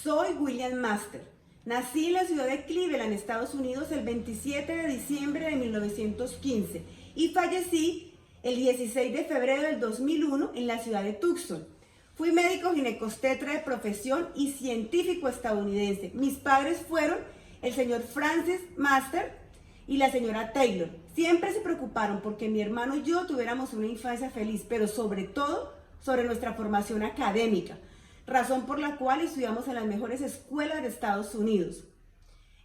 Soy William Master. Nací en la ciudad de Cleveland, Estados Unidos, el 27 de diciembre de 1915 y fallecí el 16 de febrero del 2001 en la ciudad de Tucson. Fui médico ginecostetra de profesión y científico estadounidense. Mis padres fueron el señor Francis Master y la señora Taylor. Siempre se preocuparon porque mi hermano y yo tuviéramos una infancia feliz, pero sobre todo sobre nuestra formación académica, razón por la cual estudiamos en las mejores escuelas de Estados Unidos.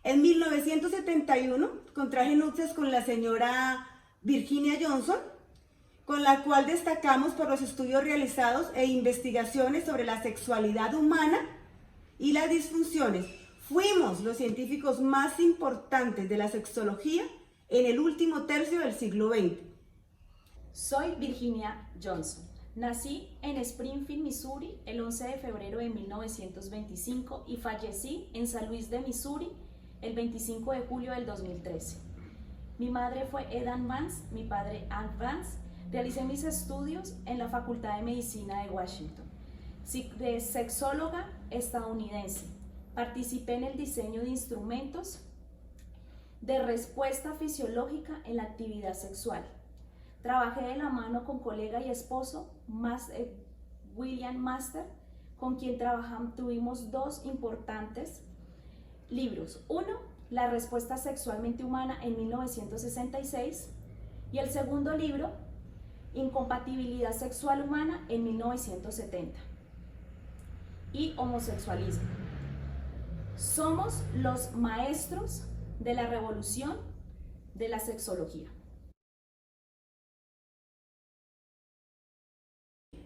En 1971 contraje nupcias con la señora Virginia Johnson, con la cual destacamos por los estudios realizados e investigaciones sobre la sexualidad humana y las disfunciones. Fuimos los científicos más importantes de la sexología en el último tercio del siglo XX. Soy Virginia Johnson. Nací en Springfield, Missouri, el 11 de febrero de 1925 y fallecí en San Luis de Missouri el 25 de julio del 2013. Mi madre fue Edan Vance, mi padre Ann Vance. Realicé mis estudios en la Facultad de Medicina de Washington, de sexóloga estadounidense. Participé en el diseño de instrumentos de respuesta fisiológica en la actividad sexual. Trabajé de la mano con colega y esposo William Master, con quien tuvimos dos importantes libros. Uno, La respuesta sexualmente humana en 1966, y el segundo libro, Incompatibilidad sexual humana en 1970 y homosexualismo. Somos los maestros de la revolución de la sexología.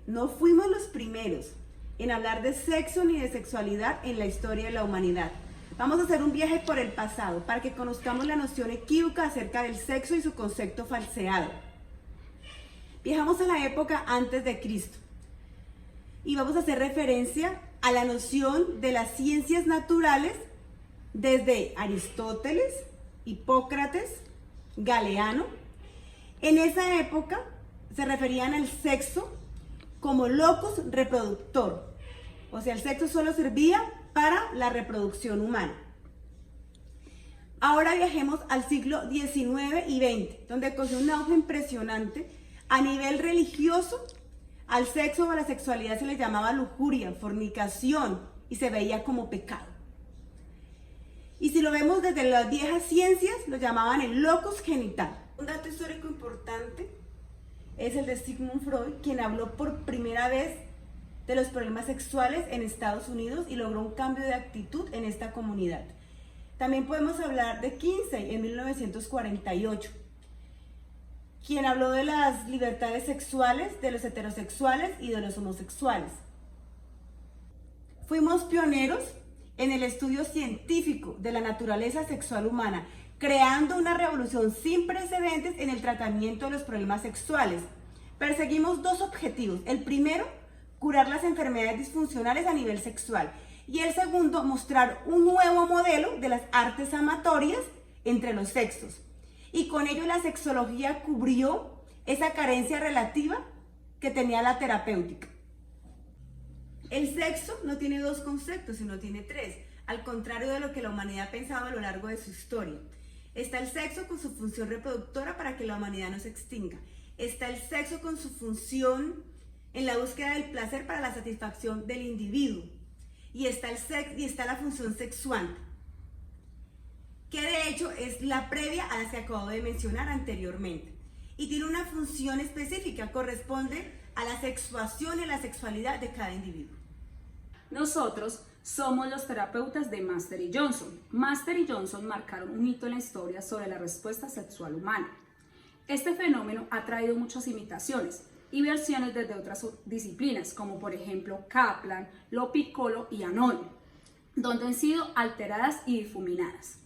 No fuimos los primeros en hablar de sexo ni de sexualidad en la historia de la humanidad. Vamos a hacer un viaje por el pasado para que conozcamos la noción equívoca acerca del sexo y su concepto falseado. Viajamos a la época antes de Cristo y vamos a hacer referencia a la noción de las ciencias naturales desde Aristóteles, Hipócrates, Galeano. En esa época se referían al sexo como locus reproductor, o sea, el sexo solo servía para la reproducción humana. Ahora viajemos al siglo XIX y XX, donde cogió un auge impresionante. A nivel religioso, al sexo o a la sexualidad se le llamaba lujuria, fornicación, y se veía como pecado. Y si lo vemos desde las viejas ciencias, lo llamaban el locus genital. Un dato histórico importante es el de Sigmund Freud, quien habló por primera vez de los problemas sexuales en Estados Unidos y logró un cambio de actitud en esta comunidad. También podemos hablar de Kinsey en 1948, quien habló de las libertades sexuales de los heterosexuales y de los homosexuales. Fuimos pioneros en el estudio científico de la naturaleza sexual humana, creando una revolución sin precedentes en el tratamiento de los problemas sexuales. Perseguimos dos objetivos. El primero, curar las enfermedades disfuncionales a nivel sexual. Y el segundo, mostrar un nuevo modelo de las artes amatorias entre los sexos. Y con ello la sexología cubrió esa carencia relativa que tenía la terapéutica. El sexo no tiene dos conceptos, sino tiene tres, al contrario de lo que la humanidad ha pensado a lo largo de su historia. Está el sexo con su función reproductora para que la humanidad no se extinga. Está el sexo con su función en la búsqueda del placer para la satisfacción del individuo. Y está la función sexuante, que de hecho es la previa a la que acabo de mencionar anteriormente. Y tiene una función específica, corresponde a la sexuación y la sexualidad de cada individuo. Nosotros somos los terapeutas de Master y Johnson. Master y Johnson marcaron un hito en la historia sobre la respuesta sexual humana. Este fenómeno ha traído muchas imitaciones y versiones desde otras disciplinas, como por ejemplo Kaplan, Lo Piccolo y Anoni, donde han sido alteradas y difuminadas.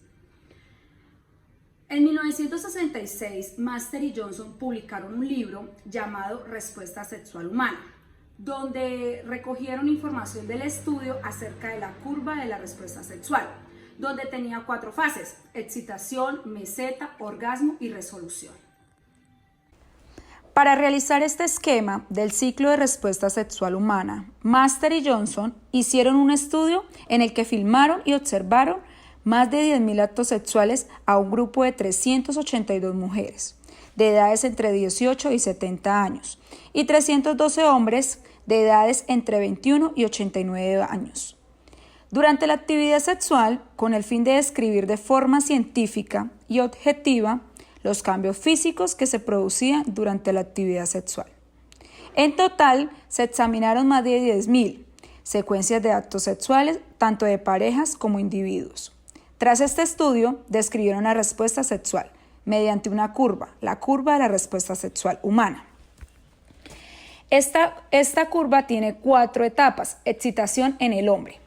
En 1966, Master y Johnson publicaron un libro llamado Respuesta sexual humana, donde recogieron información del estudio acerca de la curva de la respuesta sexual, donde tenía 4 fases: excitación, meseta, orgasmo y resolución. Para realizar este esquema del ciclo de respuesta sexual humana, Master y Johnson hicieron un estudio en el que filmaron y observaron más de 10.000 actos sexuales a un grupo de 382 mujeres de edades entre 18 y 70 años y 312 hombres de edades entre 21 y 89 años. Durante la actividad sexual, con el fin de describir de forma científica y objetiva los cambios físicos que se producían durante la actividad sexual. En total, se examinaron más de 10.000 secuencias de actos sexuales, tanto de parejas como individuos. Tras este estudio, describieron la respuesta sexual mediante una curva, la curva de la respuesta sexual humana. Esta curva tiene 4 etapas. Excitación en el hombre.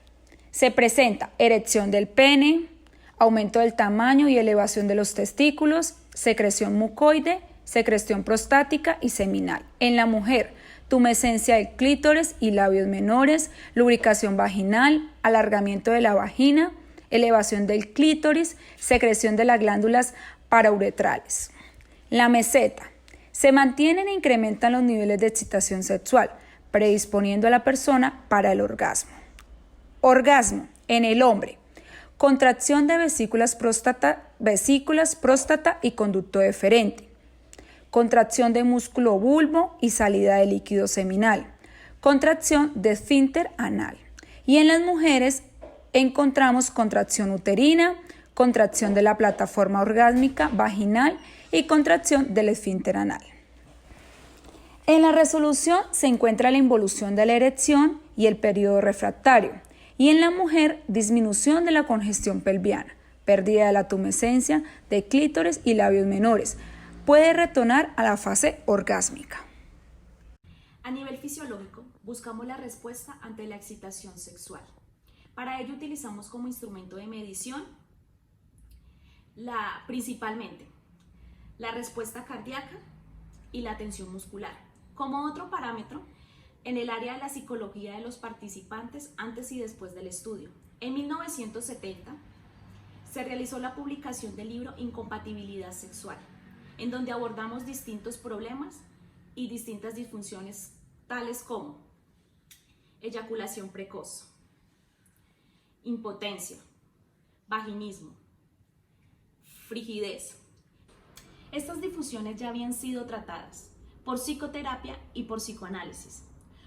Se presenta erección del pene, aumento del tamaño y elevación de los testículos, secreción mucoide, secreción prostática y seminal. En la mujer, tumescencia del clítoris y labios menores, lubricación vaginal, alargamiento de la vagina, elevación del clítoris, secreción de las glándulas parauretrales. La meseta. Se mantienen e incrementan los niveles de excitación sexual, predisponiendo a la persona para el orgasmo. Orgasmo en el hombre. Contracción de vesículas, próstata y conducto deferente. Contracción de músculo bulbo y salida de líquido seminal. Contracción de esfínter anal. Y en las mujeres encontramos contracción uterina, contracción de la plataforma orgásmica vaginal y contracción del esfínter anal. En la resolución se encuentra la involución de la erección y el periodo refractario, y en la mujer disminución de la congestión pelviana, pérdida de la tumescencia de clítoris y labios menores. Puede retornar a la fase orgásmica. A nivel fisiológico, buscamos la respuesta ante la excitación sexual. Para ello utilizamos como instrumento de medición principalmente la respuesta cardíaca y la tensión muscular. Como otro parámetro, en el área de la psicología de los participantes antes y después del estudio. En 1970 se realizó la publicación del libro Incompatibilidad Sexual, en donde abordamos distintos problemas y distintas disfunciones tales como eyaculación precoz, impotencia, vaginismo, frigidez. Estas disfunciones ya habían sido tratadas por psicoterapia y por psicoanálisis,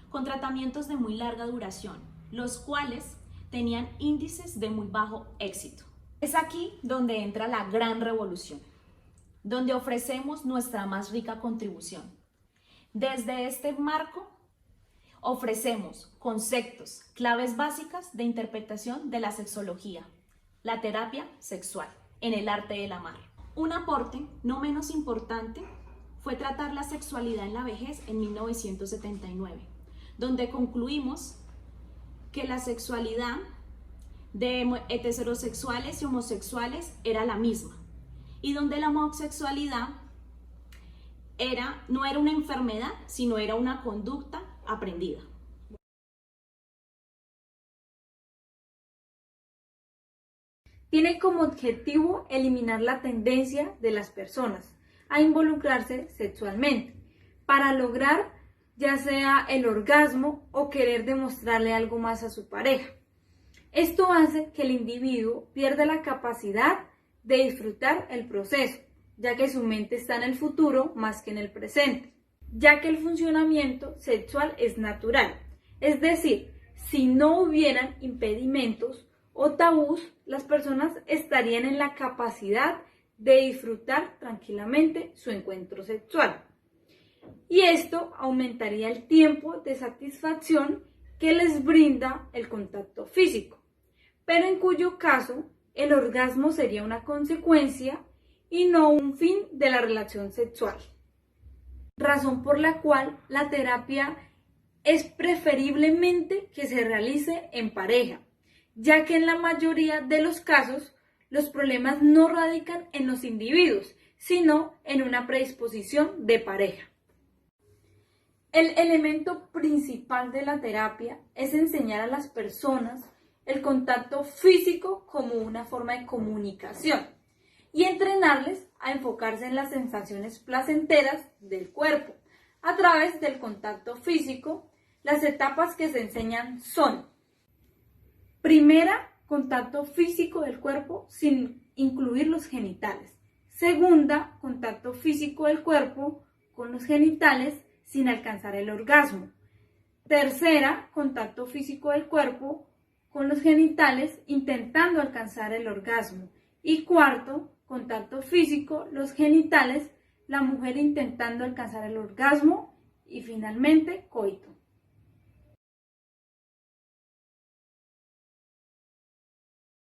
con tratamientos de muy larga duración, los cuales tenían índices de muy bajo éxito. Es aquí donde entra la gran revolución, donde ofrecemos nuestra más rica contribución. Desde este marco, ofrecemos conceptos, claves básicas de interpretación de la sexología, la terapia sexual, en el arte del amar. Un aporte no menos importante fue tratar la sexualidad en la vejez en 1979, donde concluimos que la sexualidad de heterosexuales y homosexuales era la misma, y donde la homosexualidad no era una enfermedad, sino era una conducta aprendida. Tiene como objetivo eliminar la tendencia de las personas a involucrarse sexualmente para lograr ya sea el orgasmo o querer demostrarle algo más a su pareja. Esto hace que el individuo pierda la capacidad de disfrutar el proceso, ya que su mente está en el futuro más que en el presente, ya que el funcionamiento sexual es natural. Es decir, si no hubieran impedimentos o tabús, las personas estarían en la capacidad de disfrutar tranquilamente su encuentro sexual. Y esto aumentaría el tiempo de satisfacción que les brinda el contacto físico, pero en cuyo caso el orgasmo sería una consecuencia y no un fin de la relación sexual. Razón por la cual la terapia es preferiblemente que se realice en pareja, ya que en la mayoría de los casos los problemas no radican en los individuos, sino en una predisposición de pareja. El elemento principal de la terapia es enseñar a las personas el contacto físico como una forma de comunicación y entrenarles a enfocarse en las sensaciones placenteras del cuerpo, a través del contacto físico. Las etapas que se enseñan son: primera, contacto físico del cuerpo sin incluir los genitales. Segunda, contacto físico del cuerpo con los genitales sin alcanzar el orgasmo. Tercera, contacto físico del cuerpo con los genitales intentando alcanzar el orgasmo. Y cuarto, contacto físico, los genitales, la mujer intentando alcanzar el orgasmo y finalmente coito.